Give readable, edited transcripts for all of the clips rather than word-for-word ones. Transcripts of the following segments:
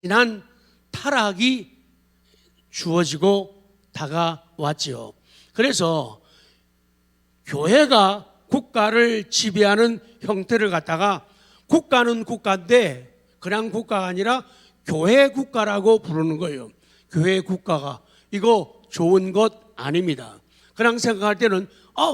지난 타락이 주어지고 다가왔지요. 그래서 교회가 국가를 지배하는 형태를 갖다가 국가는 국가인데 그냥 국가가 아니라 교회 국가라고 부르는 거예요. 교회 국가가 이거 좋은 것 아닙니다. 그냥 생각할 때는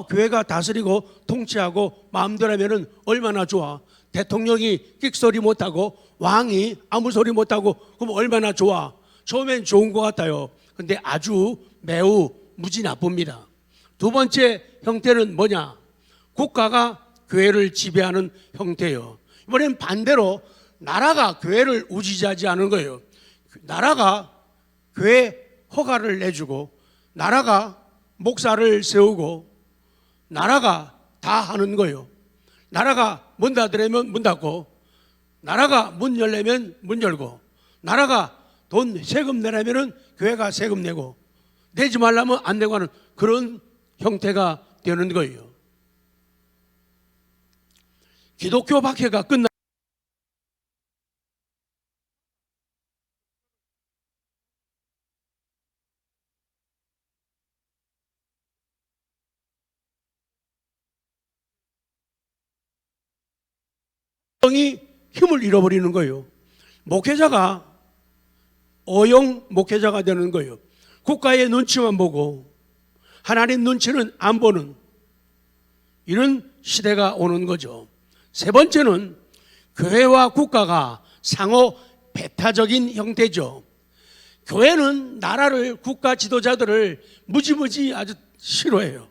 교회가 다스리고 통치하고 마음대로 하면은 얼마나 좋아. 대통령이 끽소리 못하고 왕이 아무 소리 못하고 그럼 얼마나 좋아. 처음엔 좋은 것 같아요. 근데 아주 매우 무지 나쁩니다. 두 번째 형태는 뭐냐? 국가가 교회를 지배하는 형태예요. 이번엔 반대로 나라가 교회를 우지지하는 거예요. 나라가 교회 허가를 내주고 나라가 목사를 세우고 나라가 다 하는 거예요. 나라가 문 닫으려면 문 닫고 나라가 문 열려면 문 열고 나라가 돈 세금 내려면 교회가 세금 내고 내지 말라면 안 내고 하는 그런 형태가 되는 거예요. 기독교 박해가 끝나 이 힘을 잃어버리는 거예요. 목회자가 어용 목회자가 되는 거예요. 국가의 눈치만 보고 하나님 눈치는 안 보는 이런 시대가 오는 거죠. 세 번째는 교회와 국가가 상호 배타적인 형태죠. 교회는 나라를 국가 지도자들을 무지무지 아주 싫어해요.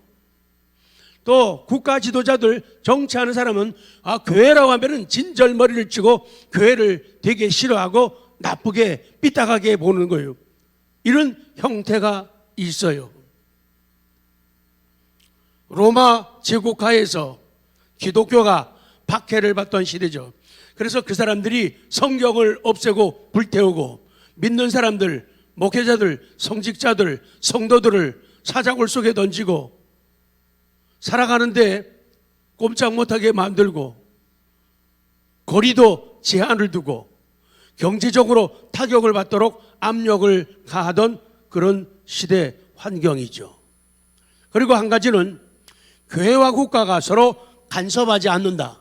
또 국가 지도자들 정치하는 사람은 교회라고 하면은 진절머리를 치고 교회를 되게 싫어하고 나쁘게 삐딱하게 보는 거예요. 이런 형태가 있어요. 로마 제국하에서 기독교가 박해를 받던 시대죠. 그래서 그 사람들이 성경을 없애고 불태우고 믿는 사람들, 목회자들, 성직자들, 성도들을 사자굴 속에 던지고 살아가는데 꼼짝 못하게 만들고 거리도 제한을 두고 경제적으로 타격을 받도록 압력을 가하던 그런 시대 환경이죠. 그리고 한 가지는 교회와 국가가 서로 간섭하지 않는다.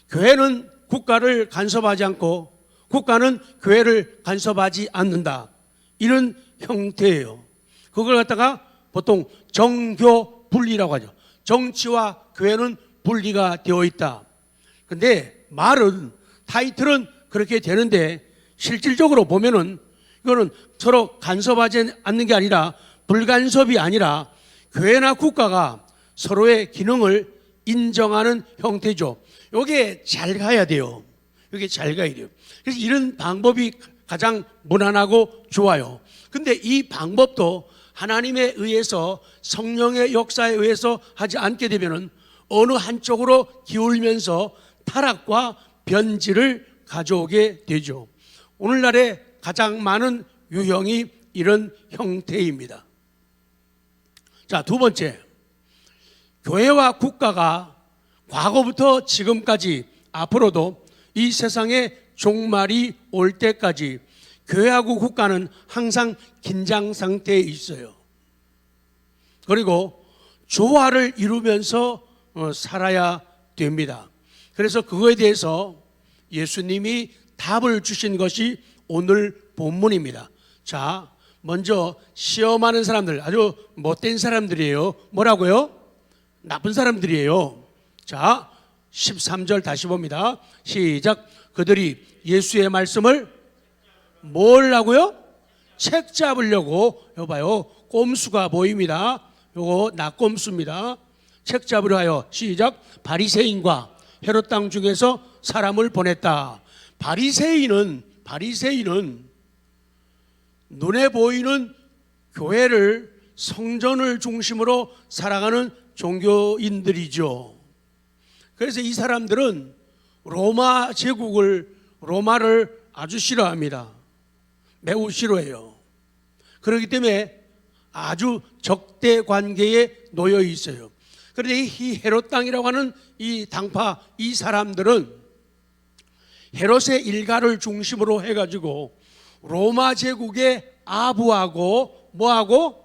교회는 국가를 간섭하지 않고 국가는 교회를 간섭하지 않는다. 이런 형태예요. 그걸 갖다가 보통 정교 분리라고 하죠. 정치와 교회는 분리가 되어 있다. 근데 말은 타이틀은 그렇게 되는데 실질적으로 보면은 이거는 서로 간섭하지 않는 게 아니라 불간섭이 아니라 교회나 국가가 서로의 기능을 인정하는 형태죠. 이게 잘 가야 돼요. 이게 잘 가야 돼요. 그래서 이런 방법이 가장 무난하고 좋아요. 근데 이 방법도 하나님에 의해서 성령의 역사에 의해서 하지 않게 되면은 어느 한쪽으로 기울면서 타락과 변질을 가져오게 되죠. 오늘날에 가장 많은 유형이 이런 형태입니다. 자, 두 번째. 교회와 국가가 과거부터 지금까지 앞으로도 이 세상의 종말이 올 때까지 교회하고 국가는 항상 긴장 상태에 있어요. 그리고 조화를 이루면서 살아야 됩니다. 그래서 그거에 대해서 예수님이 답을 주신 것이 오늘 본문입니다. 자, 먼저 시험하는 사람들, 아주 못된 사람들이에요. 뭐라고요? 나쁜 사람들이에요. 자, 13절 다시 봅니다. 시작. 그들이 예수의 말씀을 뭘 하고요? 책 잡으려고. 여봐요, 꼼수가 보입니다. 요거 낙꼼수입니다. 책 잡으려 하여 시작. 바리새인과 헤롯 땅 중에서 사람을 보냈다. 바리새인은 눈에 보이는 교회를 성전을 중심으로 살아가는 종교인들이죠. 그래서 이 사람들은 로마를 아주 싫어합니다. 매우 싫어해요. 그렇기 때문에 아주 적대 관계에 놓여 있어요. 그런데 이 헤롯 땅이라고 하는 이 당파, 이 사람들은 헤롯의 일가를 중심으로 해가지고 로마 제국의 아부하고 뭐하고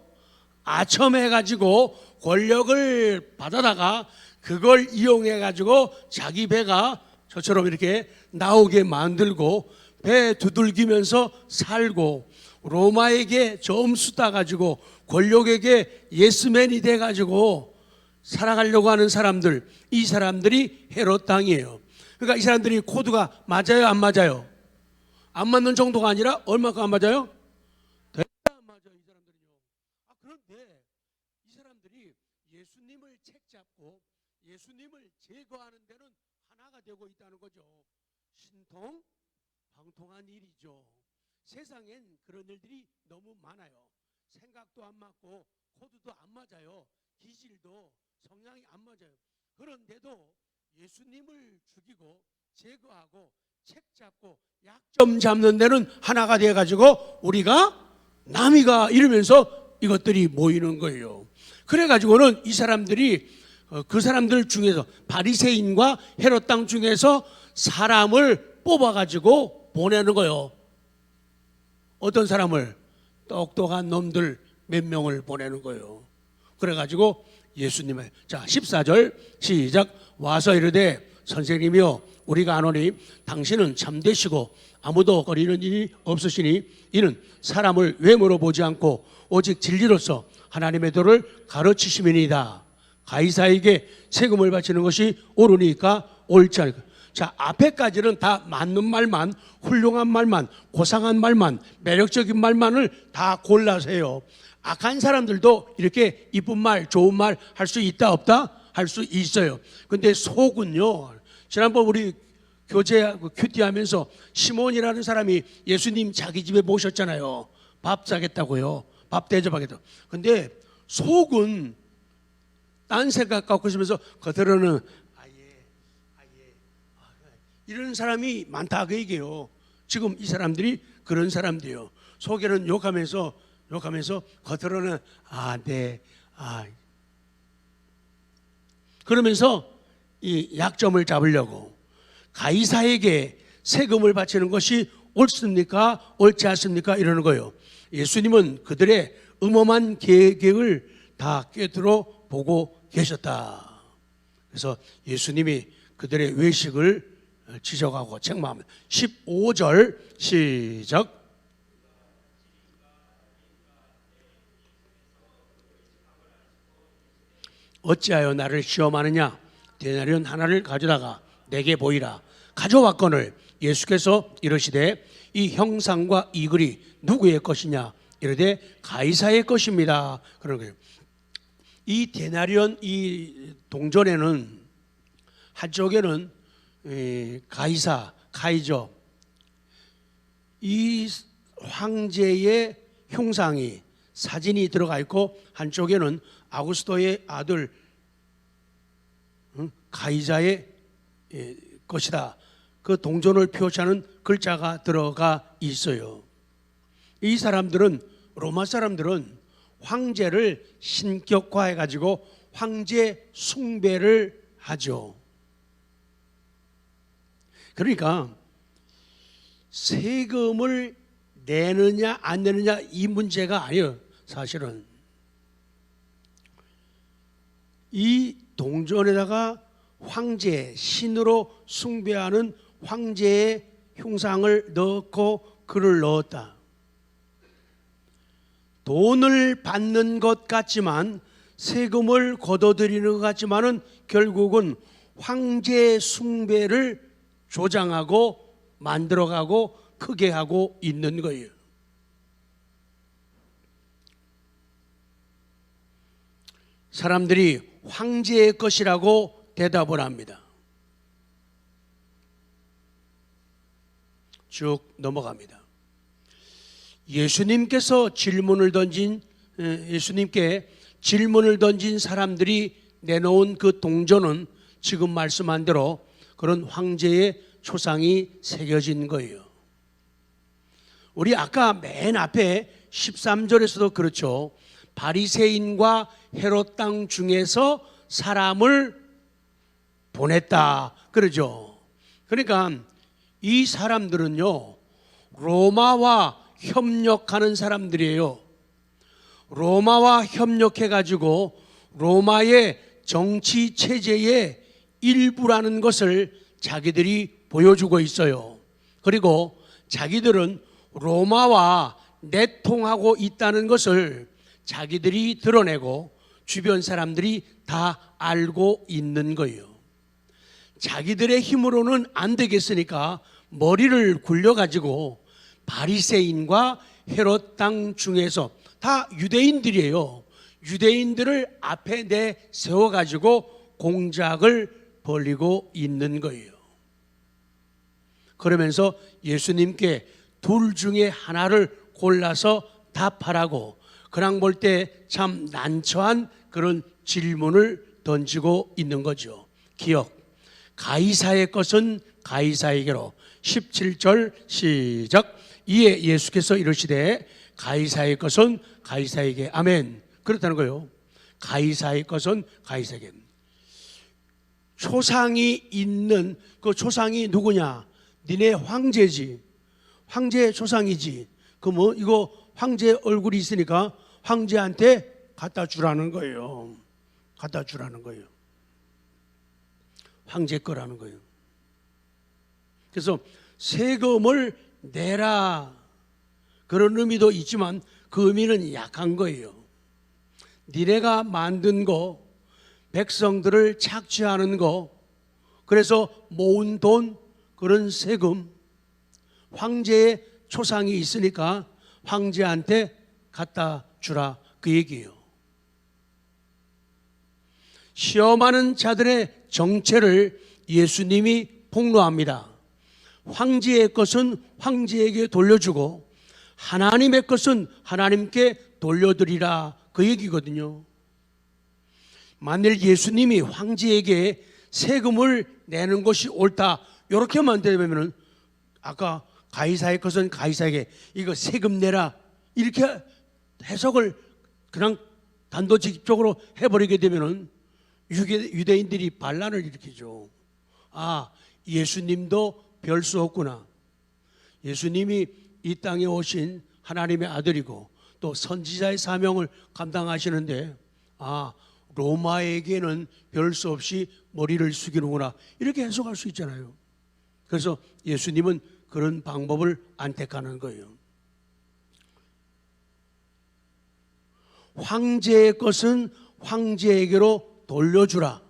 아첨해가지고 권력을 받아다가 그걸 이용해가지고 자기 배가 저처럼 이렇게 나오게 만들고 배 두들기면서 살고 로마에게 점수 따가지고 권력에게 예스맨이 돼가지고 살아가려고 하는 사람들, 이 사람들이 헤롯 당이에요. 그러니까 이 사람들이 코드가 맞아요, 안 맞아요? 안 맞는 정도가 아니라 얼마큼 안 맞아요? 대단히 안 맞아요, 이 사람들이요. 그런데 이 사람들이 예수님을 책잡고 예수님을 제거하는 데는 하나가 되고 있다는 거죠. 신통 방통한 일이죠. 세상엔 그런 일들이 너무 많아요. 생각도 안 맞고 코드도 안 맞아요. 기질도 성향이 안 맞아요. 그런데도 예수님을 죽이고 제거하고 책잡고 약점 잡는 데는 하나가 돼가지고 우리가 남이가 이러면서 이것들이 모이는 거예요. 그래가지고는 이 사람들이 그 사람들 중에서 바리새인과 헤롯 땅 중에서 사람을 뽑아가지고 보내는 거예요. 어떤 사람을? 똑똑한 놈들 몇 명을 보내는 거예요. 그래가지고 예수님의, 자 14절 시작. 와서 이르되 선생님이여 우리가 아노니 당신은 참되시고 아무도 거리는 일이 없으시니 이는 사람을 외모로 보지 않고 오직 진리로서 하나님의 도를 가르치심이니이다. 가이사에게 세금을 바치는 것이 옳으니까 옳지 않을까. 자, 앞에까지는 다 맞는 말만, 훌륭한 말만, 고상한 말만, 매력적인 말만을 다 골라서 해요. 악한 사람들도 이렇게 이쁜 말, 좋은 말 할 수 있다 없다? 할 수 있어요. 근데 속은요, 지난번 우리 큐티하면서 시몬이라는 사람이 예수님 자기 집에 모셨잖아요. 밥 사겠다고요. 밥 대접하겠다고. 근데 속은 딴 생각 갖고 있으면서 겉으로는 이런 사람이 많다 그 얘기예요. 지금 이 사람들이 그런 사람들이에요. 속에는 욕하면서 겉으로는 네, 그러면서 이 약점을 잡으려고 가이사에게 세금을 바치는 것이 옳습니까? 옳지 않습니까? 이러는 거예요. 예수님은 그들의 음험한 계획을 다 꿰뚫어 보고 계셨다. 그래서 예수님이 그들의 외식을 지적하고 책망합니다. 15절 시작. 어찌하여 나를 시험하느냐? 데나리온 하나를 가져다가 내게 보이라. 가져왔거늘 예수께서 이르시되 이 형상과 이 글이 누구의 것이냐? 이르되 가이사의 것입니다. 그런 거예요. 이 데나리온 이 동전에는 한쪽에는 카이저 이 황제의 흉상이 사진이 들어가 있고 한쪽에는 아구스토의 아들 가이자의 것이다. 그 동전을 표시하는 글자가 들어가 있어요. 이 사람들은 로마 사람들은 황제를 신격화해 가지고 황제 숭배를 하죠. 그러니까 세금을 내느냐 안 내느냐 이 문제가 아니에요. 사실은 이 동전에다가 황제, 신으로 숭배하는 황제의 흉상을 넣고 글을 넣었다. 돈을 받는 것 같지만 세금을 걷어들이는 것 같지만은 결국은 황제 숭배를 조장하고 만들어가고 크게 하고 있는 거예요. 사람들이 황제의 것이라고 대답을 합니다. 쭉 넘어갑니다. 예수님께 질문을 던진 사람들이 내놓은 그 동전은 지금 말씀한 대로 그런 황제의 초상이 새겨진 거예요. 우리 아까 맨 앞에 13절에서도 그렇죠. 바리새인과 헤롯 땅 중에서 사람을 보냈다 그러죠. 그러니까 이 사람들은요, 로마와 협력하는 사람들이에요. 로마와 협력해가지고 로마의 정치 체제의 일부라는 것을 자기들이 보여주고 있어요. 그리고 자기들은 로마와 내통하고 있다는 것을 자기들이 드러내고 주변 사람들이 다 알고 있는 거예요. 자기들의 힘으로는 안 되겠으니까 머리를 굴려가지고 바리새인과 헤롯 땅 중에서 다 유대인들이에요. 유대인들을 앞에 내세워가지고 공작을 벌이고 있는 거예요. 그러면서 예수님께 둘 중에 하나를 골라서 답하라고 그냥 볼 때 참 난처한 그런 질문을 던지고 있는 거죠. 기억, 가이사의 것은 가이사에게로. 17절 시작. 이에 예수께서 이르시되 가이사의 것은 가이사에게. 아멘. 그렇다는 거예요. 가이사의 것은 가이사에게. 초상이 있는 그 초상이 누구냐? 니네 황제지. 황제의 초상이지. 그 뭐 이거 황제 얼굴이 있으니까 황제한테 갖다 주라는 거예요. 갖다 주라는 거예요. 황제 거라는 거예요. 그래서 세금을 내라 그런 의미도 있지만 그 의미는 약한 거예요. 니네가 만든 거, 백성들을 착취하는 거, 그래서 모은 돈, 그런 세금, 황제의 초상이 있으니까 황제한테 갖다 주라 그 얘기예요. 시험하는 자들의 정체를 예수님이 폭로합니다. 황제의 것은 황제에게 돌려주고 하나님의 것은 하나님께 돌려드리라 그 얘기거든요. 만일 예수님이 황제에게 세금을 내는 것이 옳다 이렇게만 되면 아까 가이사의 것은 가이사에게 이거 세금 내라 이렇게 해석을 그냥 단도직입적으로 해버리게 되면 유대인들이 반란을 일으키죠. 아, 예수님도 별 수 없구나. 예수님이 이 땅에 오신 하나님의 아들이고 또 선지자의 사명을 감당하시는데 아, 로마에게는 별 수 없이 머리를 숙이는구나 이렇게 해석할 수 있잖아요. 그래서 예수님은 그런 방법을 안 택하는 거예요. 황제의 것은 황제에게로 돌려주라.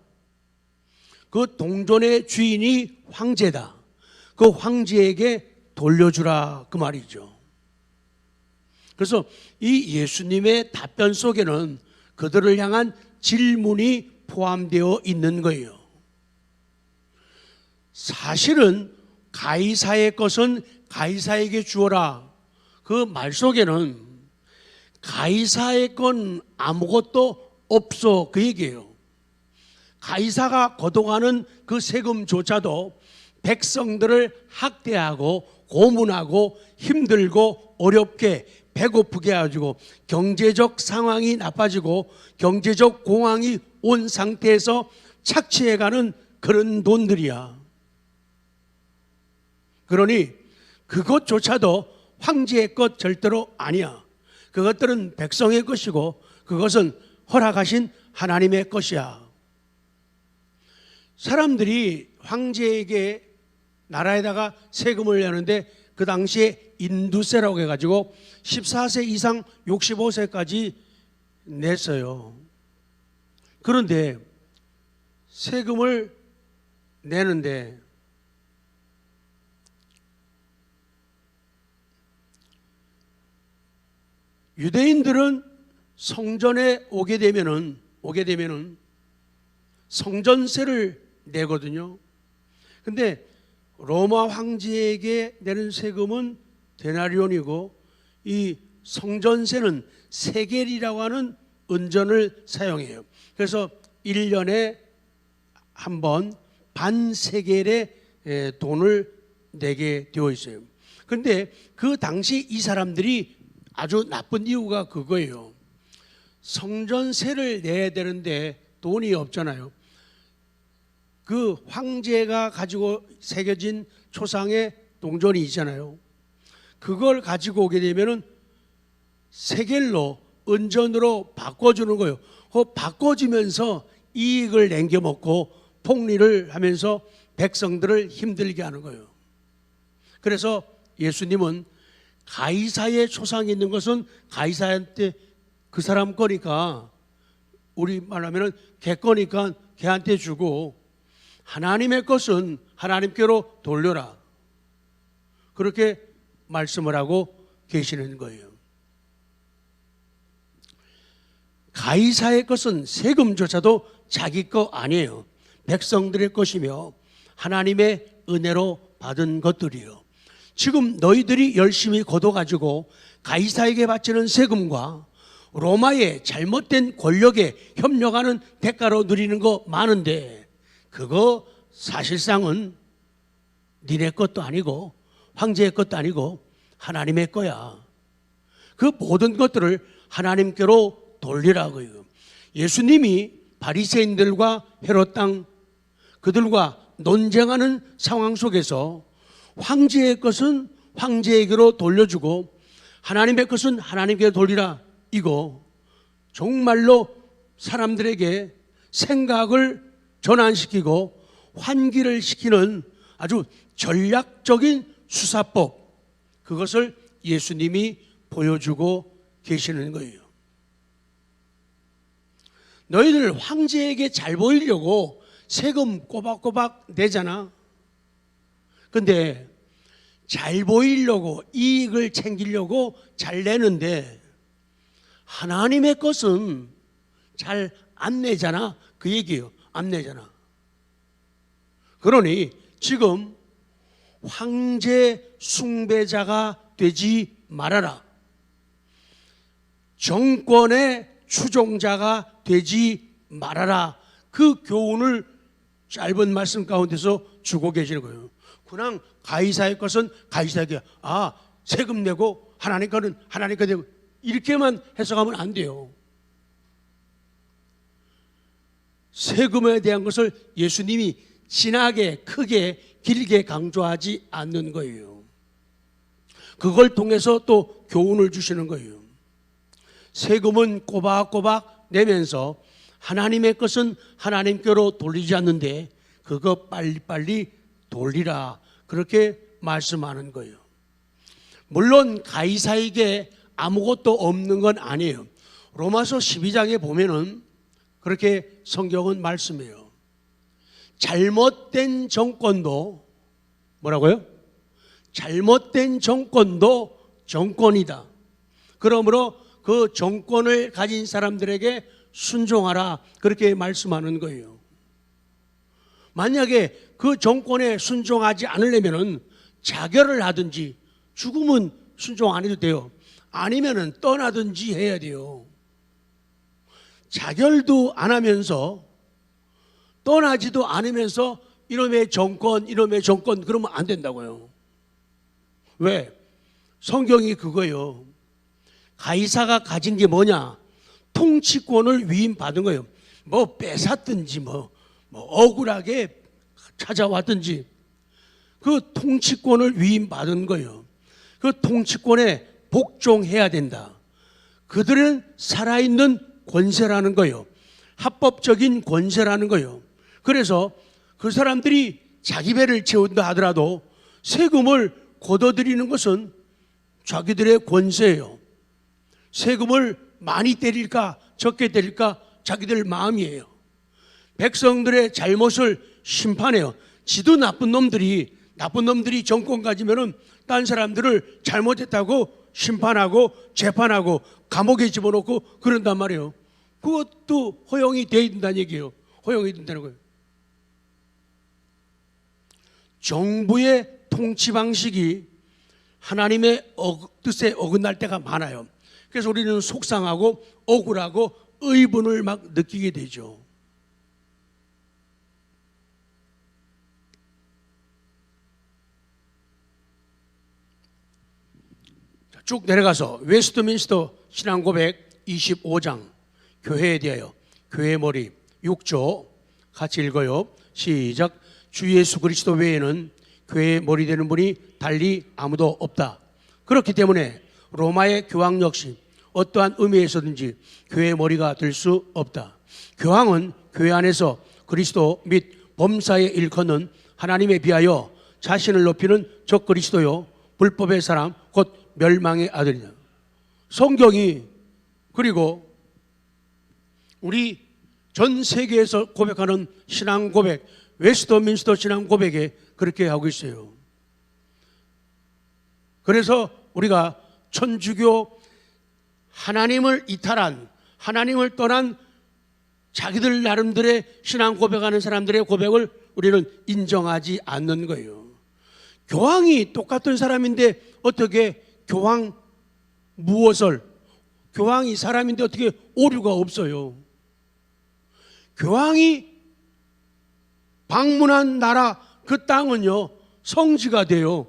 그 동전의 주인이 황제다. 그 황제에게 돌려주라 그 말이죠. 그래서 이 예수님의 답변 속에는 그들을 향한 질문이 포함되어 있는 거예요. 사실은 가이사의 것은 가이사에게 주어라 그 말 속에는 가이사의 건 아무것도 없어 그 얘기예요. 가이사가 거둬가는 그 세금조차도 백성들을 학대하고 고문하고 힘들고 어렵게 배고프게 해가지고 경제적 상황이 나빠지고 경제적 공황이 온 상태에서 착취해가는 그런 돈들이야. 그러니 그것조차도 황제의 것 절대로 아니야. 그것들은 백성의 것이고 그것은 허락하신 하나님의 것이야. 사람들이 황제에게 나라에다가 세금을 내는데 그 당시에 인두세라고 해가지고 14세 이상 65세까지 냈어요. 그런데 세금을 내는데 유대인들은 성전에 오게 되면은 성전세를 내거든요. 근데 로마 황제에게 내는 세금은 데나리온이고 이 성전세는 세겔이라고 하는 은전을 사용해요. 그래서 1년에 한 번 반 세겔의 돈을 내게 되어 있어요. 그런데 그 당시 이 사람들이 아주 나쁜 이유가 그거예요. 성전세를 내야 되는데 돈이 없잖아요. 그 황제가 가지고 새겨진 초상의 동전이 있잖아요. 그걸 가지고 오게 되면은 세겔로 은전으로 바꿔주는 거예요. 바꿔주면서 이익을 남겨먹고 폭리를 하면서 백성들을 힘들게 하는 거예요. 그래서 예수님은 가이사의 초상이 있는 것은 가이사한테 그 사람 거니까, 우리 말하면 걔 거니까 걔한테 주고 하나님의 것은 하나님께로 돌려라, 그렇게 말씀을 하고 계시는 거예요. 가이사의 것은 세금조차도 자기 거 아니에요. 백성들의 것이며 하나님의 은혜로 받은 것들이요. 지금 너희들이 열심히 걷어가지고 가이사에게 바치는 세금과 로마의 잘못된 권력에 협력하는 대가로 누리는 거 많은데, 그거 사실상은 니네 것도 아니고 황제의 것도 아니고 하나님의 거야. 그 모든 것들을 하나님께로 돌리라고요. 예수님이 바리새인들과 헤롯 왕 그들과 논쟁하는 상황 속에서 황제의 것은 황제에게로 돌려주고 하나님의 것은 하나님께로 돌리라, 이거 정말로 사람들에게 생각을 전환시키고 환기를 시키는 아주 전략적인 수사법, 그것을 예수님이 보여주고 계시는 거예요. 너희들 황제에게 잘 보이려고 세금 꼬박꼬박 내잖아. 근데 잘 보이려고, 이익을 챙기려고 잘 내는데 하나님의 것은 잘 안 내잖아, 그 얘기예요. 안 내잖아. 그러니 지금 황제 숭배자가 되지 말아라, 정권의 추종자가 되지 말아라, 그 교훈을 짧은 말씀 가운데서 주고 계시는 거예요. 그냥 가이사의 것은 가이사에게, 세금 내고 하나님 거는 하나님 거 되고, 이렇게만 해석하면 안 돼요. 세금에 대한 것을 예수님이 진하게 크게 길게 강조하지 않는 거예요. 그걸 통해서 또 교훈을 주시는 거예요. 세금은 꼬박꼬박 내면서 하나님의 것은 하나님께로 돌리지 않는데 그거 빨리빨리 돌리라, 그렇게 말씀하는 거예요. 물론 가이사에게 아무것도 없는 건 아니에요. 로마서 12장에 보면은 그렇게 성경은 말씀해요. 잘못된 정권도, 뭐라고요? 잘못된 정권도 정권이다. 그러므로 그 정권을 가진 사람들에게 순종하라, 그렇게 말씀하는 거예요. 만약에 그 정권에 순종하지 않으려면 자결을 하든지, 죽으면 순종 안 해도 돼요. 아니면은 떠나든지 해야 돼요. 자결도 안 하면서 떠나지도 않으면서 이놈의 정권 그러면 안 된다고요. 왜? 성경이 그거예요. 가이사가 가진 게 뭐냐? 통치권을 위임받은 거예요. 뭐 뺏었든지 뭐 억울하게 찾아왔든지 그 통치권을 위임받은 거예요. 그 통치권에 복종해야 된다. 그들은 살아있는 권세라는 거예요. 합법적인 권세라는 거예요. 그래서 그 사람들이 자기 배를 채운다 하더라도 세금을 걷어들이는 것은 자기들의 권세예요. 세금을 많이 때릴까 적게 때릴까 자기들 마음이에요. 백성들의 잘못을 심판해요. 지도 나쁜 놈들이 정권 가지면은 딴 사람들을 잘못했다고 심판하고 재판하고 감옥에 집어넣고 그런단 말이에요. 그것도 허용이 돼야 된다는 얘기예요. 허용이 된다는 거예요. 정부의 통치 방식이 하나님의 뜻에 어긋날 때가 많아요. 그래서 우리는 속상하고 억울하고 의분을 막 느끼게 되죠. 쭉 내려가서 웨스트민스터 신앙고백 25장 교회에 대하여 교회 머리 6조 같이 읽어요. 시작. 주 예수 그리스도 외에는 교회의 머리 되는 분이 달리 아무도 없다. 그렇기 때문에 로마의 교황 역시 어떠한 의미에서든지 교회의 머리가 될 수 없다. 교황은 교회 안에서 그리스도 및 범사에 일컫는 하나님에 비하여 자신을 높이는 적 그리스도요 불법의 사람 곧 멸망의 아들이다. 성경이 그리고 우리 전 세계에서 고백하는 신앙 고백, 웨스트민스터 신앙 고백에 그렇게 하고 있어요. 그래서 우리가 천주교 하나님을 이탈한, 하나님을 떠난 자기들 나름대로의 신앙 고백하는 사람들의 고백을 우리는 인정하지 않는 거예요. 교황이 똑같은 사람인데 어떻게 교황 무엇을, 교황이 사람인데 어떻게 오류가 없어요? 교황이 방문한 나라 그 땅은요 성지가 돼요.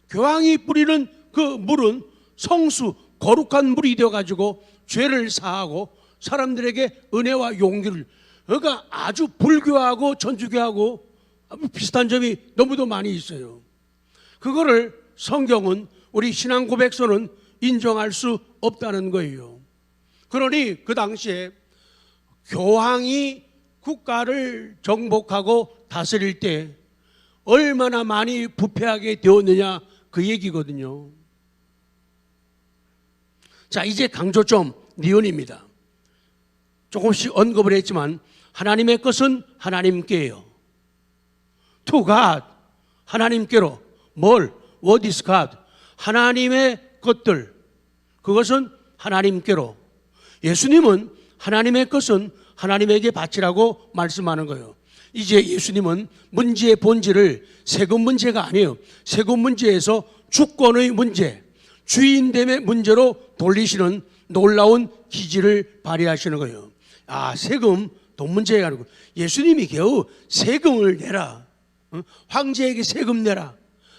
교황이 뿌리는 그 물은 성수 거룩한 물이 되어가지고 죄를 사하고 사람들에게 은혜와 용기를, 그러니까 아주 불교하고 천주교하고 비슷한 점이 너무도 많이 있어요. 그거를 성경은 우리 신앙 고백서는 인정할 수 없다는 거예요. 그러니 그 당시에 교황이 국가를 정복하고 다스릴 때 얼마나 많이 부패하게 되었느냐 그 얘기거든요. 자, 이제 강조점 니은입니다. 조금씩 언급을 했지만 하나님의 것은 하나님께요. To God, 하나님께로. 뭘? What is God? 하나님의 것들, 그것은 하나님께로. 예수님은 하나님의 것은 하나님에게 바치라고 말씀하는 거예요. 이제 예수님은 문제의 본질을 세금 문제가 아니에요. 세금 문제에서 주권의 문제, 주인됨의 문제로 돌리시는 놀라운 기질을 발휘하시는 거예요. 아, 세금, 돈 문제가 아니고 예수님이 겨우 세금을 내라, 황제에게 세금 내라,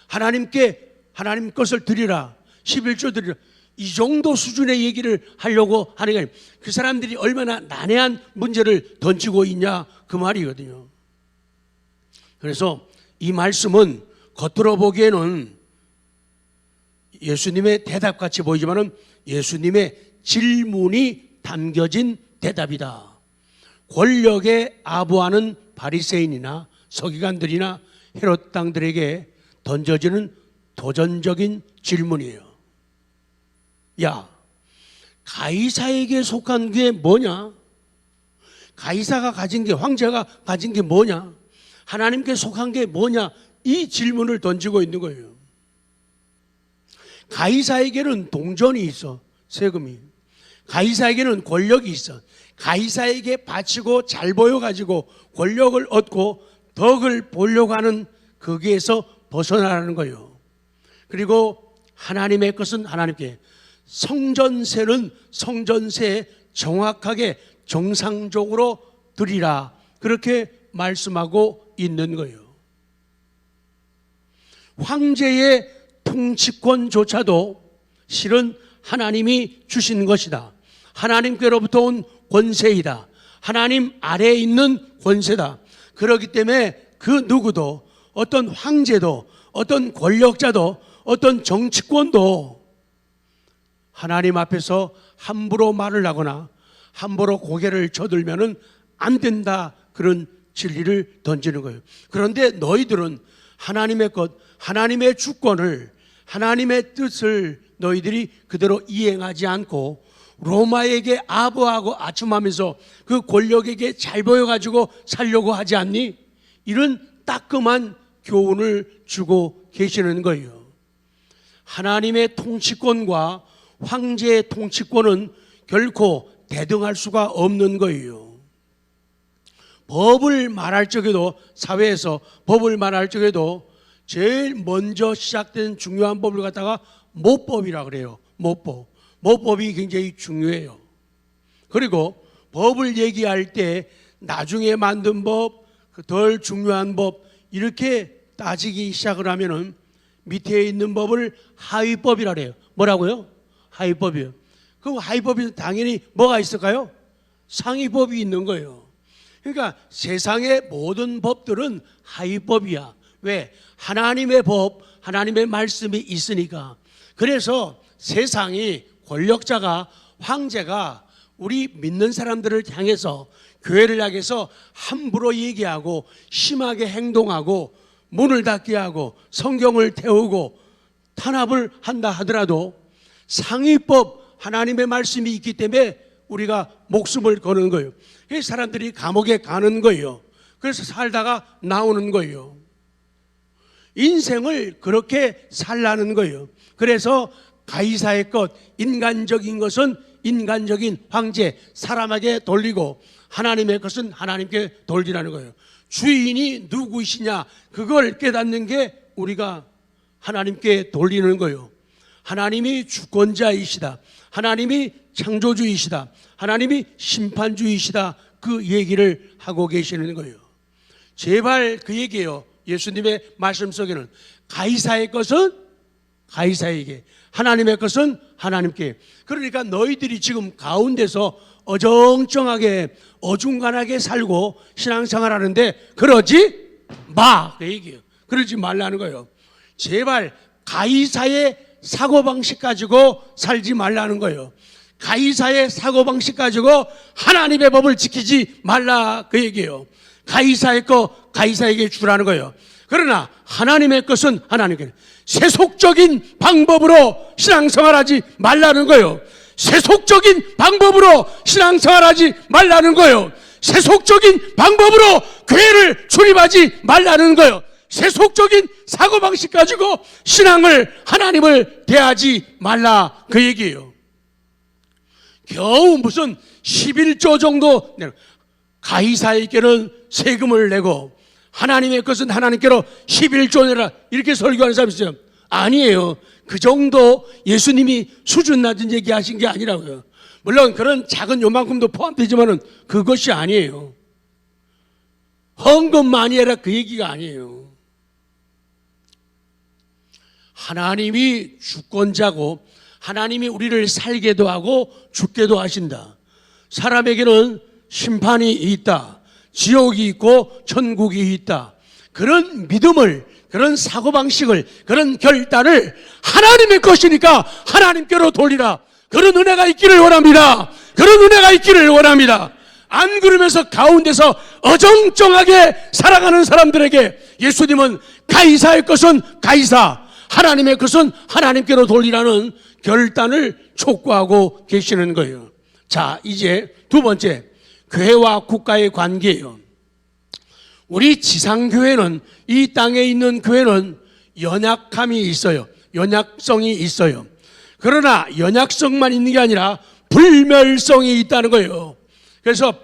하나님께 하나님 것을 드리라, 11조 드리라, 이 정도 수준의 얘기를 하려고 하는 게 아니에요. 그 사람들이 얼마나 난해한 문제를 던지고 있냐 그 말이거든요. 그래서 이 말씀은 겉으로 보기에는 예수님의 대답같이 보이지만은 예수님의 질문이 담겨진 대답이다. 권력에 아부하는 바리새인이나 서기관들이나 헤롯 당들에게 던져지는 도전적인 질문이에요. 야, 가이사에게 속한 게 뭐냐? 가이사가 가진 게, 황제가 가진 게 뭐냐? 하나님께 속한 게 뭐냐? 이 질문을 던지고 있는 거예요. 가이사에게는 동전이 있어, 세금이. 가이사에게는 권력이 있어. 가이사에게 바치고 잘 보여가지고 권력을 얻고 덕을 보려고 하는 거기에서 벗어나라는 거예요. 그리고 하나님의 것은 하나님께, 성전세는 성전세에 정확하게 정상적으로 드리라, 그렇게 말씀하고 있는 거예요. 황제의 통치권조차도 실은 하나님이 주신 것이다. 하나님께로부터 온 권세이다. 하나님 아래에 있는 권세다. 그렇기 때문에 그 누구도, 어떤 황제도, 어떤 권력자도, 어떤 정치권도 하나님 앞에서 함부로 말을 하거나 함부로 고개를 쳐들면은 안 된다, 그런 진리를 던지는 거예요. 그런데 너희들은 하나님의 것, 하나님의 주권을, 하나님의 뜻을 너희들이 그대로 이행하지 않고 로마에게 아부하고 아첨하면서 그 권력에게 잘 보여가지고 살려고 하지 않니? 이런 따끔한 교훈을 주고 계시는 거예요. 하나님의 통치권과 황제의 통치권은 결코 대등할 수가 없는 거예요. 법을 말할 적에도, 사회에서 법을 말할 적에도 제일 먼저 시작된 중요한 법을 갖다가 모법이라 그래요. 모법. 모법이 굉장히 중요해요. 그리고 법을 얘기할 때 나중에 만든 법, 덜 중요한 법, 이렇게 따지기 시작을 하면은 밑에 있는 법을 하위법이라 그래요. 뭐라고요? 하위법이요. 그럼 하위법이 당연히 뭐가 있을까요? 상위법이 있는 거예요. 그러니까 세상의 모든 법들은 하위법이야. 왜? 하나님의 법, 하나님의 말씀이 있으니까. 그래서 세상이 권력자가, 황제가 우리 믿는 사람들을 향해서, 교회를 향해서 함부로 얘기하고 심하게 행동하고 문을 닫게 하고 성경을 태우고 탄압을 한다 하더라도 상위법 하나님의 말씀이 있기 때문에 우리가 목숨을 거는 거예요. 그래서 사람들이 감옥에 가는 거예요. 그래서 살다가 나오는 거예요. 인생을 그렇게 살라는 거예요. 그래서 가이사의 것, 인간적인 것은 인간적인 황제, 사람에게 돌리고 하나님의 것은 하나님께 돌리라는 거예요. 주인이 누구이시냐, 그걸 깨닫는 게 우리가 하나님께 돌리는 거예요. 하나님이 주권자이시다, 하나님이 창조주이시다, 하나님이 심판주이시다, 그 얘기를 하고 계시는 거예요. 제발 그 얘기예요. 예수님의 말씀 속에는 가이사의 것은 가이사에게, 하나님의 것은 하나님께. 그러니까 너희들이 지금 가운데서 어정쩡하게 어중간하게 살고 신앙생활 하는데 그러지 마, 그 얘기예요. 그러지 말라는 거예요. 제발 가이사의 사고방식 가지고 살지 말라는 거예요. 가이사의 사고방식 가지고 하나님의 법을 지키지 말라, 그 얘기예요. 가이사의 거 가이사에게 주라는 거예요. 그러나 하나님의 것은 하나님께. 세속적인 방법으로 신앙생활하지 말라는 거예요. 세속적인 방법으로 신앙생활하지 말라는 거예요. 세속적인 방법으로 교회를 출입하지 말라는 거예요. 세속적인 사고방식 가지고 신앙을, 하나님을 대하지 말라, 그 얘기예요. 겨우 무슨 11조 정도 가이사에게는 세금을 내고 하나님의 것은 하나님께로 11조 내라, 이렇게 설교하는 사람이 있어요. 아니에요. 그 정도 예수님이 수준 낮은 얘기 하신 게 아니라고요. 물론 그런 작은 요만큼도 포함되지만은 그것이 아니에요. 헌금 많이 해라, 그 얘기가 아니에요. 하나님이 주권자고 하나님이 우리를 살게도 하고 죽게도 하신다. 사람에게는 심판이 있다, 지옥이 있고 천국이 있다. 그런 믿음을, 그런 사고방식을, 그런 결단을 하나님의 것이니까 하나님께로 돌리라, 그런 은혜가 있기를 원합니다. 그런 은혜가 있기를 원합니다. 안 그러면서 가운데서 어정쩡하게 살아가는 사람들에게 예수님은 가이사의 것은 가이사, 하나님의 것은 하나님께로 돌리라는 결단을 촉구하고 계시는 거예요. 자, 이제 두 번째, 교회와 국가의 관계예요. 우리 지상교회는, 이 땅에 있는 교회는 연약함이 있어요. 연약성이 있어요. 그러나 연약성만 있는 게 아니라 불멸성이 있다는 거예요. 그래서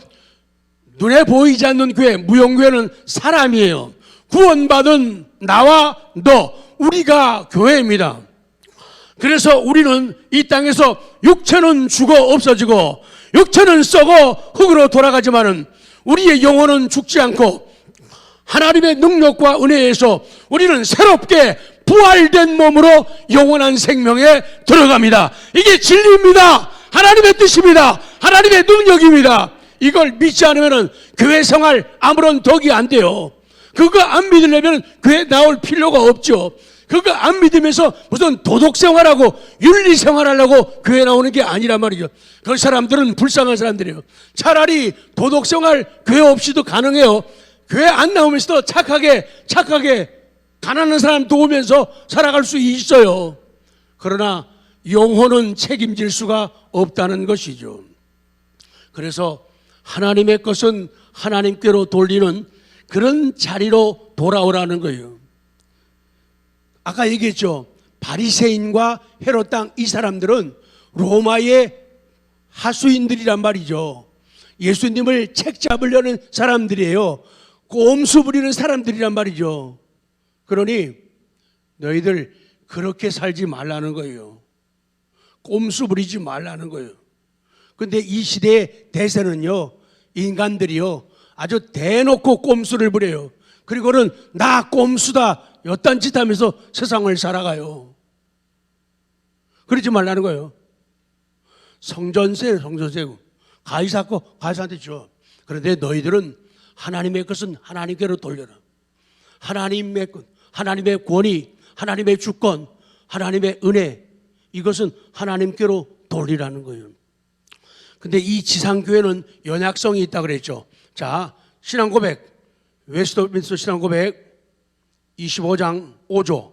눈에 보이지 않는 교회, 무용교회는 사람이에요. 구원받은 나와 너, 우리가 교회입니다. 그래서 우리는 이 땅에서 육체는 죽어 없어지고 육체는 썩어 흙으로 돌아가지만은 우리의 영혼은 죽지 않고 하나님의 능력과 은혜에서 우리는 새롭게 부활된 몸으로 영원한 생명에 들어갑니다. 이게 진리입니다. 하나님의 뜻입니다. 하나님의 능력입니다. 이걸 믿지 않으면 교회 생활 아무런 덕이 안 돼요. 그거 안 믿으려면 교회 나올 필요가 없죠. 그거 안 믿으면서 무슨 도덕 생활하고 윤리 생활하려고 교회 나오는 게 아니란 말이죠. 그 사람들은 불쌍한 사람들이에요. 차라리 도덕 생활 교회 없이도 가능해요. 교회 안 나오면서도 착하게 가난한 사람 도우면서 살아갈 수 있어요. 그러나 영혼은 책임질 수가 없다는 것이죠. 그래서 하나님의 것은 하나님께로 돌리는 그런 자리로 돌아오라는 거예요. 아까 얘기했죠. 바리새인과 헤롯 왕, 이 사람들은 로마의 하수인들이란 말이죠. 예수님을 책잡으려는 사람들이에요. 꼼수 부리는 사람들이란 말이죠. 그러니 너희들 그렇게 살지 말라는 거예요. 꼼수 부리지 말라는 거예요. 근데 이 시대의 대세는요, 인간들이요, 아주 대놓고 꼼수를 부려요. 그리고는 나 꼼수다, 여딴 짓 하면서 세상을 살아가요. 그러지 말라는 거예요. 성전세, 가이사 거 가이사한테 줘. 그런데 너희들은 하나님의 것은 하나님께로 돌려라. 하나님의 것, 하나님의 권위, 하나님의 주권, 하나님의 은혜, 이것은 하나님께로 돌리라는 거예요. 근데 이 지상교회는 연약성이 있다 그랬죠. 자, 신앙고백, 웨스트민스터 신앙고백 25장 5조.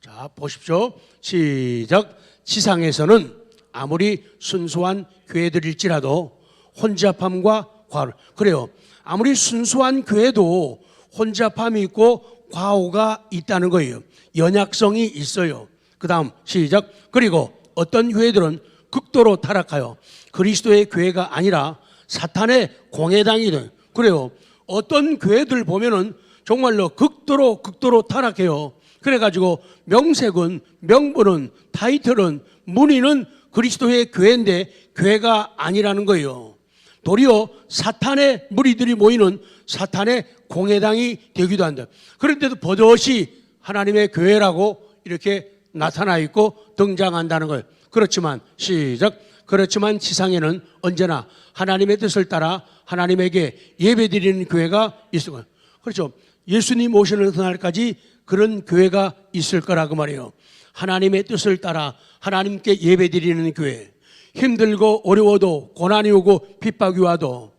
자, 보십시오. 시작. 지상에서는 아무리 순수한 교회들일지라도 혼잡함과 과오. 그래요. 아무리 순수한 교회도 혼잡함이 있고 과오가 있다는 거예요. 연약성이 있어요. 그 다음 시작. 그리고 어떤 교회들은 극도로 타락하여 그리스도의 교회가 아니라 사탄의 공회당이 돼. 그래요. 어떤 교회들 보면은 정말로 극도로 타락해요. 그래가지고 명색은, 명분은, 타이틀은, 문의는 그리스도의 교회인데 교회가 아니라는 거예요. 도리어 사탄의 무리들이 모이는 사탄의 공회당이 되기도 한다. 그런데도 버젓이 하나님의 교회라고 이렇게 나타나 있고 등장한다는 거예요. 그렇지만 시작. 그렇지만 지상에는 언제나 하나님의 뜻을 따라 하나님에게 예배드리는 교회가 있을 거예요. 그렇죠. 예수님 오시는 그날까지 그런 교회가 있을 거라고 말이에요. 하나님의 뜻을 따라 하나님께 예배드리는 교회. 힘들고 어려워도 고난이 오고 핍박이 와도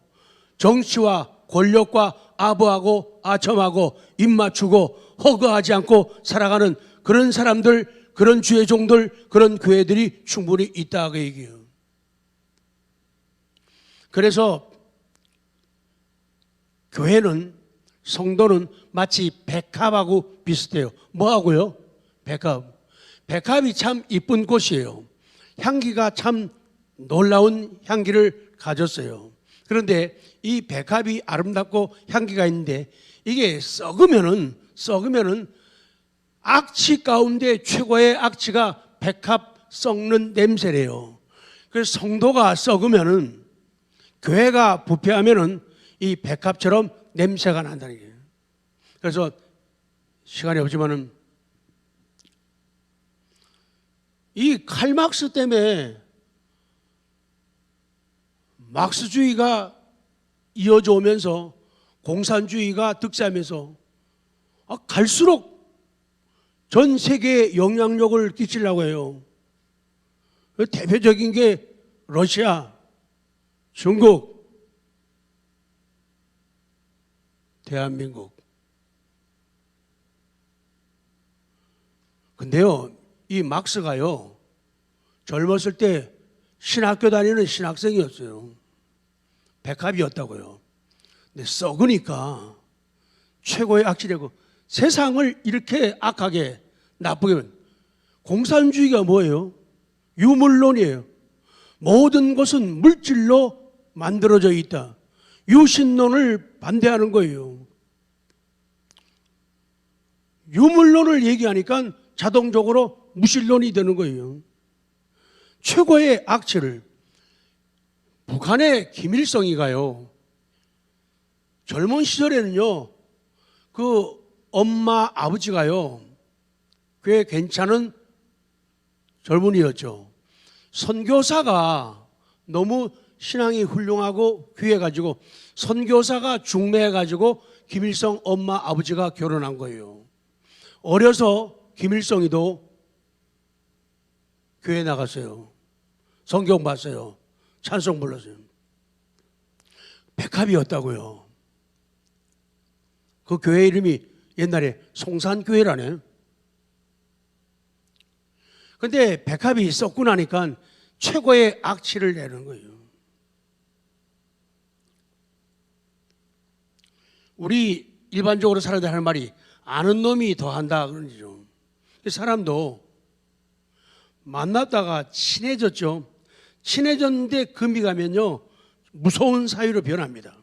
정치와 권력과 아부하고 아첨하고 입맞추고 허거하지 않고 살아가는 그런 사람들, 그런 주의 종들, 그런 교회들이 충분히 있다고 얘기해요. 그래서 교회는, 성도는 마치 백합하고 비슷해요. 뭐하고요? 백합. 백합이 참 이쁜 꽃이에요. 향기가 참 놀라운 향기를 가졌어요. 그런데 이 백합이 아름답고 향기가 있는데 이게 썩으면은 악취 가운데 최고의 악취가 백합 썩는 냄새래요. 그래서 성도가 썩으면은, 교회가 부패하면은 이 백합처럼 냄새가 난다는 거예요. 그래서 시간이 없지만은 이 칼막스 때문에 막스주의가 이어져 오면서 공산주의가 득세하면서 갈수록 전 세계에 영향력을 끼치려고 해요. 대표적인 게 러시아, 중국, 대한민국. 근데요, 이 막스가요, 젊었을 때 신학교 다니는 신학생이었어요. 백합이었다고요. 근데 썩으니까 최고의 악취되고 세상을 이렇게 악하게 나쁘게. 공산주의가 뭐예요? 유물론이에요. 모든 것은 물질로 만들어져 있다. 유신론을 반대하는 거예요. 유물론을 얘기하니까 자동적으로 무신론이 되는 거예요. 최고의 악취를. 북한의 김일성이가요, 젊은 시절에는요, 그 엄마 아버지가요, 꽤 괜찮은 젊은이였죠. 선교사가 너무 신앙이 훌륭하고 귀해가지고 선교사가 중매해가지고 김일성 엄마 아버지가 결혼한 거예요. 어려서 김일성이도 교회 나갔어요. 성경 봤어요. 찬송 불렀어요. 백합이었다고요. 그 교회 이름이 옛날에 송산교회라네. 근데 백합이 썩고 나니까 최고의 악취를 내는 거예요. 우리 일반적으로 사람들이 하는 말이 아는 놈이 더한다 그러죠. 사람도 만났다가 친해졌죠. 친해졌는데 금이 가면요, 무서운 사유로 변합니다.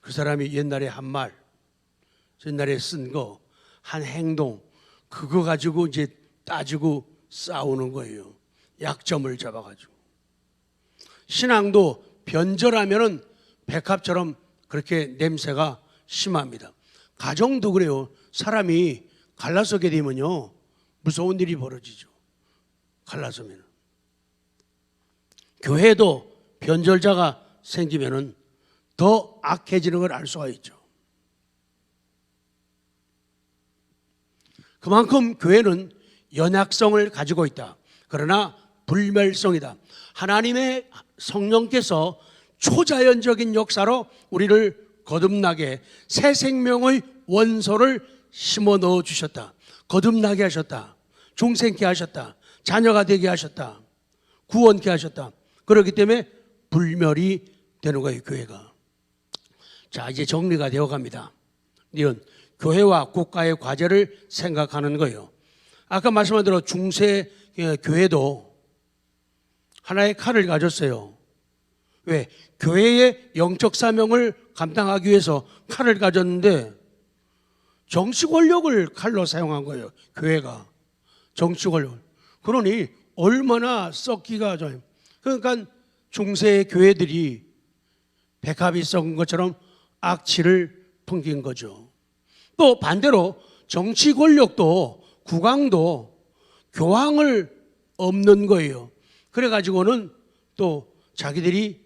그 사람이 옛날에 한 말, 옛날에 쓴 거, 한 행동, 그거 가지고 이제 따지고 싸우는 거예요. 약점을 잡아가지고. 신앙도 변절하면은 백합처럼 그렇게 냄새가 심합니다. 가정도 그래요. 사람이 갈라서게 되면요, 무서운 일이 벌어지죠. 갈라서면. 교회도 변절자가 생기면은 더 악해지는 걸 알 수가 있죠. 그만큼 교회는 연약성을 가지고 있다. 그러나 불멸성이다. 하나님의 성령께서 초자연적인 역사로 우리를 거듭나게 새 생명의 원소를 심어 넣어 주셨다. 거듭나게 하셨다. 중생케 하셨다. 자녀가 되게 하셨다. 구원케 하셨다. 그렇기 때문에 불멸이 되는 거예요, 교회가. 자, 이제 정리가 되어 갑니다. 이런 교회와 국가의 과제를 생각하는 거예요. 아까 말씀한 대로 중세 교회도 하나의 칼을 가졌어요. 왜? 교회의 영적 사명을 감당하기 위해서 칼을 가졌는데 정치 권력을 칼로 사용한 거예요. 교회가 정치 권력을. 그러니 얼마나 썩기가 좋아요. 그러니까 중세 교회들이 백합이 썩은 것처럼 악취를 풍긴 거죠. 또 반대로 정치 권력도 국왕도 교황을 없는 거예요. 그래가지고는 또 자기들이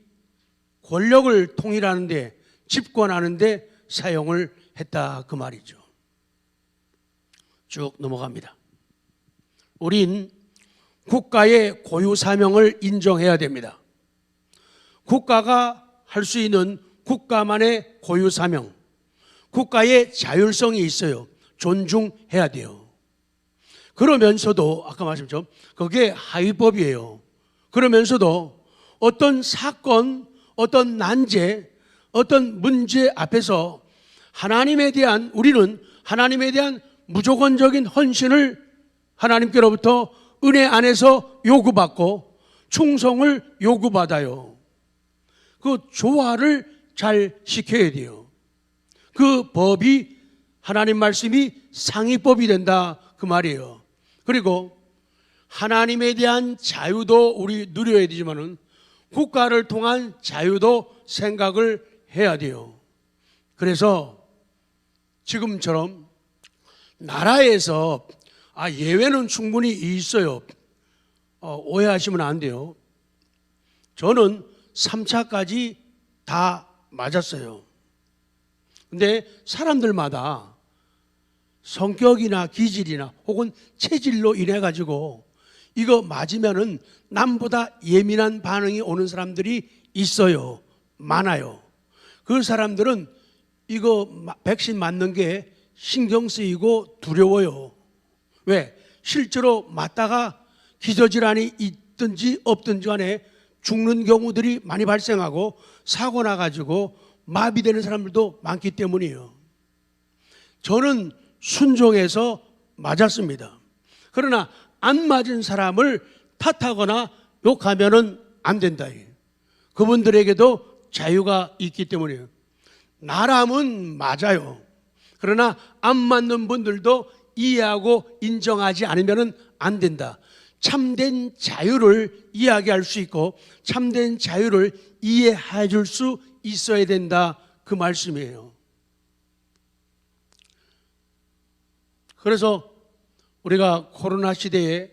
권력을 통일하는데 집권하는데 사용을 했다 그 말이죠. 쭉 넘어갑니다. 우린 국가의 고유 사명을 인정해야 됩니다. 국가가 할 수 있는 국가만의 고유 사명, 국가의 자율성이 있어요. 존중해야 돼요. 그러면서도 아까 말씀처럼 그게 하위법이에요. 그러면서도 어떤 사건, 어떤 난제, 어떤 문제 앞에서 우리는 하나님에 대한 무조건적인 헌신을 하나님께로부터 은혜 안에서 요구받고 충성을 요구받아요. 그 조화를 잘 지켜야 돼요. 그 법이 하나님 말씀이 상위법이 된다 그 말이에요. 그리고 하나님에 대한 자유도 우리 누려야 되지만은 국가를 통한 자유도 생각을 해야 돼요. 그래서 지금처럼 나라에서 예외는 충분히 있어요. 오해하시면 안 돼요. 저는 3차까지 다 맞았어요. 근데 사람들마다 성격이나 기질이나 혹은 체질로 인해 가지고 이거 맞으면은 남보다 예민한 반응이 오는 사람들이 있어요. 많아요. 그 사람들은 이거 백신 맞는 게 신경 쓰이고 두려워요. 왜? 실제로 맞다가 기저질환이 있든지 없든지 간에 죽는 경우들이 많이 발생하고 사고 나가지고 마비되는 사람들도 많기 때문이에요. 저는 순종해서 맞았습니다. 그러나 안 맞은 사람을 탓하거나 욕하면은 안 된다. 그분들에게도 자유가 있기 때문이에요. 나라면 맞아요. 그러나 안 맞는 분들도 이해하고 인정하지 않으면은 안 된다. 참된 자유를 이야기할 수 있고 참된 자유를 이해해 줄 수 있어야 된다 그 말씀이에요. 그래서 우리가 코로나 시대에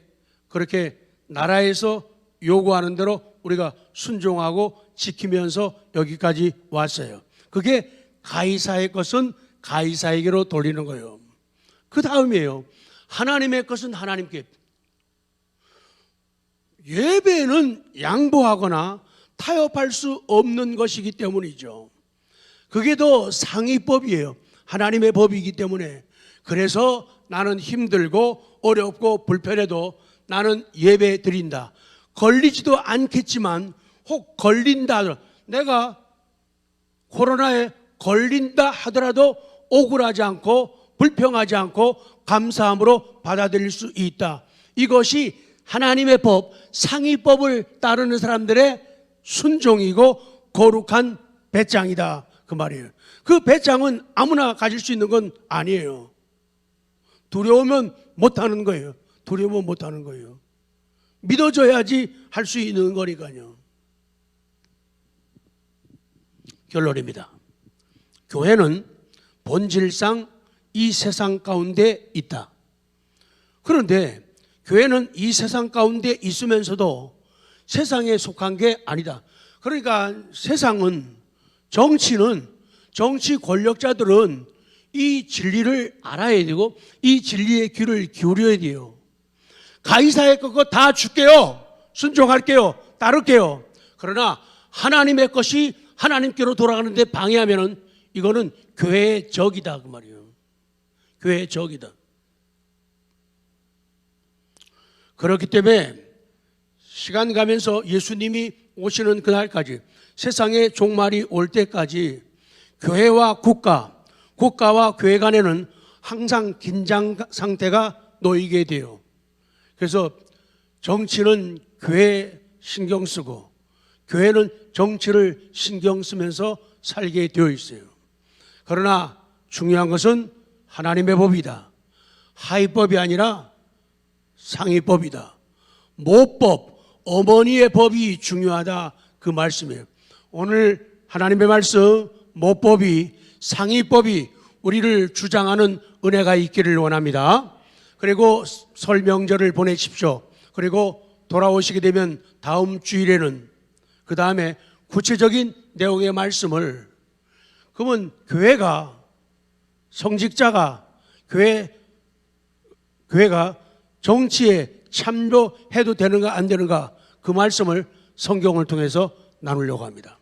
그렇게 나라에서 요구하는 대로 우리가 순종하고 지키면서 여기까지 왔어요. 그게 가이사의 것은 가이사에게로 돌리는 거예요. 그 다음이에요. 하나님의 것은 하나님께. 예배는 양보하거나 타협할 수 없는 것이기 때문이죠. 그게 더 상위법이에요. 하나님의 법이기 때문에. 그래서 나는 힘들고 어렵고 불편해도 나는 예배 드린다. 걸리지도 않겠지만 혹 걸린다. 내가 코로나에 걸린다 하더라도 억울하지 않고 불평하지 않고 감사함으로 받아들일 수 있다. 이것이 하나님의 법, 상위법을 따르는 사람들의 순종이고 거룩한 배짱이다 그 말이에요. 그 배짱은 아무나 가질 수 있는 건 아니에요. 두려우면 못하는 거예요. 두려우면 못하는 거예요. 믿어줘야지 할 수 있는 거니까요. 결론입니다. 교회는 본질상 이 세상 가운데 있다. 그런데 교회는 이 세상 가운데 있으면서도 세상에 속한 게 아니다. 그러니까 세상은 정치 권력자들은 이 진리를 알아야 되고 이 진리의 귀를 기울여야 돼요. 가이사의 것 다 줄게요. 순종할게요. 따를게요. 그러나 하나님의 것이 하나님께로 돌아가는데 방해하면은 이거는 교회의 적이다 그 말이에요. 교회의 적이다. 그렇기 때문에 시간 가면서 예수님이 오시는 그날까지, 세상의 종말이 올 때까지 교회와 국가와 교회 간에는 항상 긴장 상태가 놓이게 돼요. 그래서 정치는 교회 신경 쓰고 교회는 정치를 신경 쓰면서 살게 되어 있어요. 그러나 중요한 것은 하나님의 법이다. 하위법이 아니라 상위법이다. 모법, 어머니의 법이 중요하다 그 말씀이에요. 오늘 하나님의 말씀, 모법이, 상위법이 우리를 주장하는 은혜가 있기를 원합니다. 그리고 설 명절을 보내십시오. 그리고 돌아오시게 되면 다음 주일에는 그 다음에 구체적인 내용의 말씀을, 그러면 교회가, 성직자가, 교회가 정치에 참여해도 되는가 안 되는가 그 말씀을 성경을 통해서 나누려고 합니다.